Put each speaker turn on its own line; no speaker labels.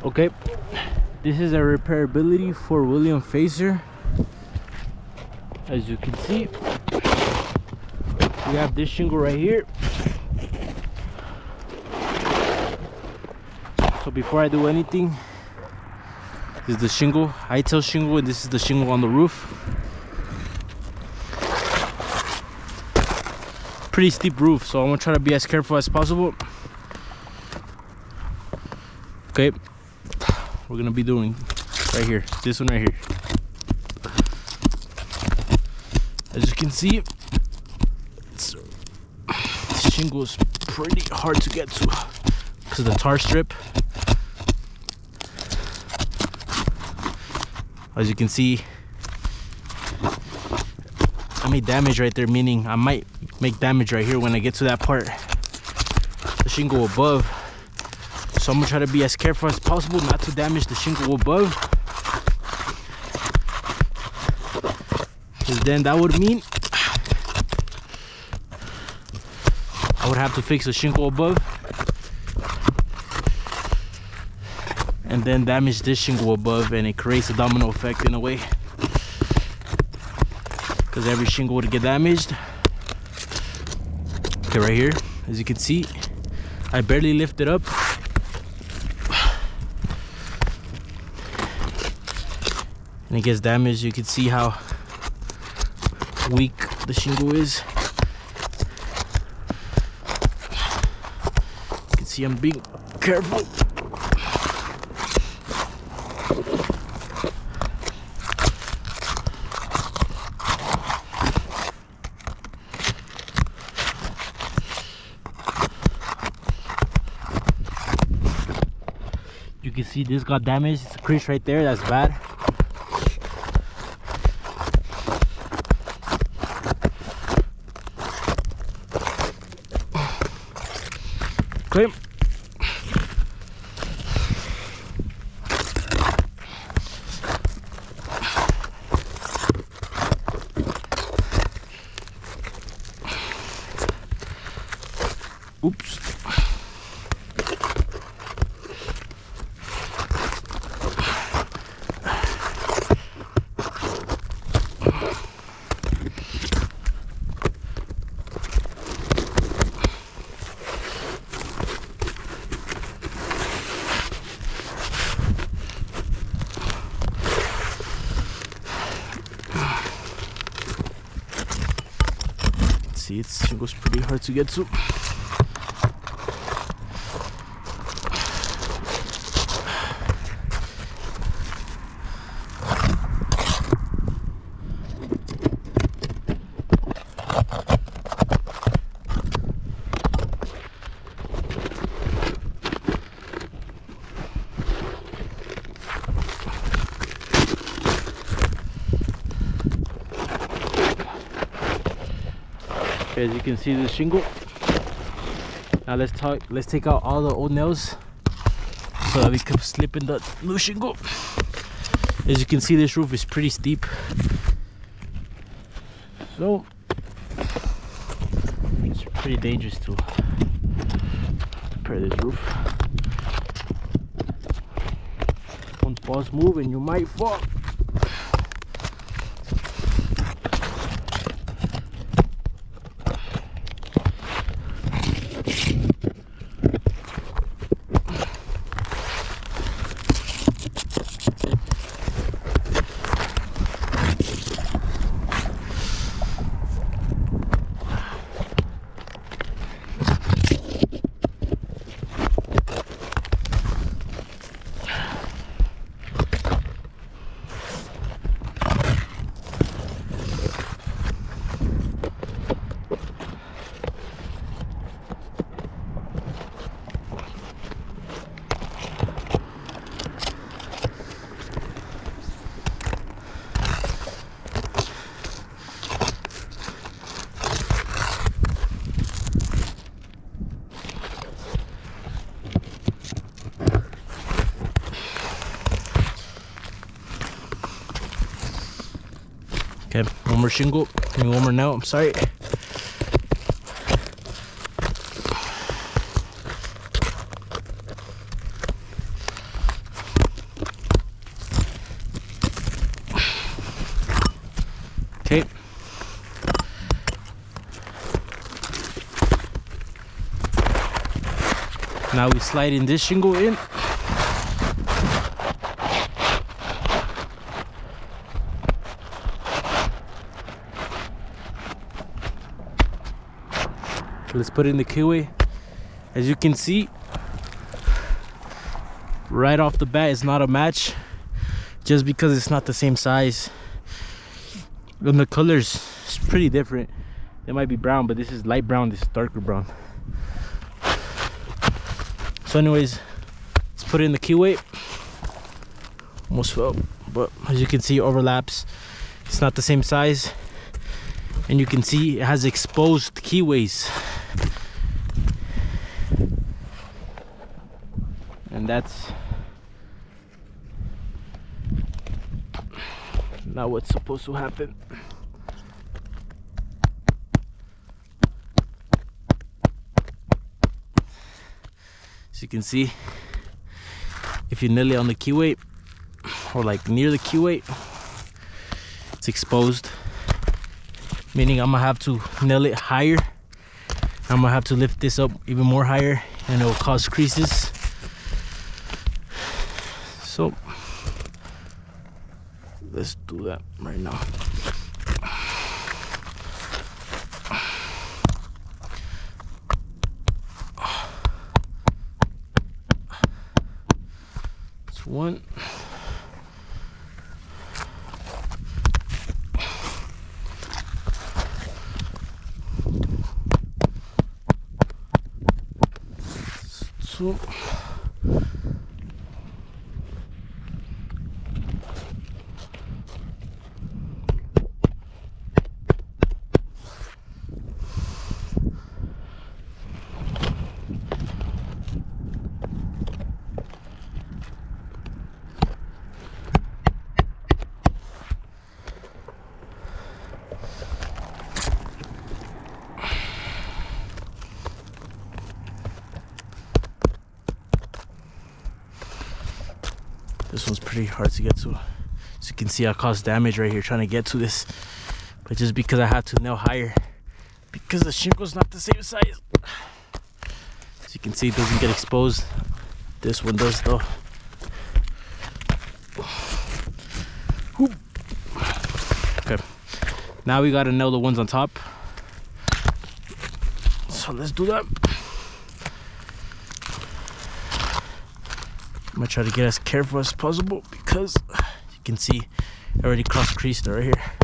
Okay, this is a repairability for William Facer. As you can see, we have this shingle right here. So before I do anything, this is the shingle, high-tail shingle, and this is the shingle on the roof. Pretty steep roof, so I'm gonna try to be as careful as possible. Okay, we're gonna be doing right here, this one right here. As you can see, this shingle is pretty hard to get to because of the tar strip. As you can see, I made damage right there, meaning I might make damage right here when I get to that part, the shingle above. So I'm gonna try to be as careful as possible not to damage the shingle above, because then that would mean I would have to fix the shingle above and then damage this shingle above, and it creates a domino effect in a way, because every shingle would get damaged. Okay, right here, as you can see, I barely lift it up. And it gets damaged. You can see how weak the shingle is. You can see I'm being careful. You can see this got damaged. It's a crease right there. That's bad. Okay. Oops. See, it's shingle's pretty hard to get to. As you can see, the shingle. Now let's take out all the old nails so that we can slip in the new shingle. As you can see, this roof is pretty steep, so it's pretty dangerous to repair this roof. One false move and you might fall. Okay, one more shingle. Give me one more nail. I'm sorry. Now we slide in this shingle in. Let's put it in the keyway. As you can see, right off the bat, it's not a match, just because it's not the same size. And the colors is pretty different. They might be brown, but this is light brown, this is darker brown. So anyways, let's put it in the keyway. Almost fell, but as you can see, it overlaps. It's not the same size, and you can see it has exposed keyways, and that's not what's supposed to happen. As you can see, if you nail it on the keyway or like near the keyway, it's exposed, meaning I'm gonna have to nail it higher. I'm gonna have to lift this up even more higher, and it will cause creases. So let's do that right now. That's one. Two. This one's pretty hard to get to. As you can see, I caused damage right here trying to get to this, but just because I had to nail higher, because the shingle's not the same size. As you can see, it doesn't get exposed. This one does though. Whoop. Okay, now we gotta nail the ones on top. So let's do that. I'm gonna try to get as careful as possible, because you can see I already cross creased right here.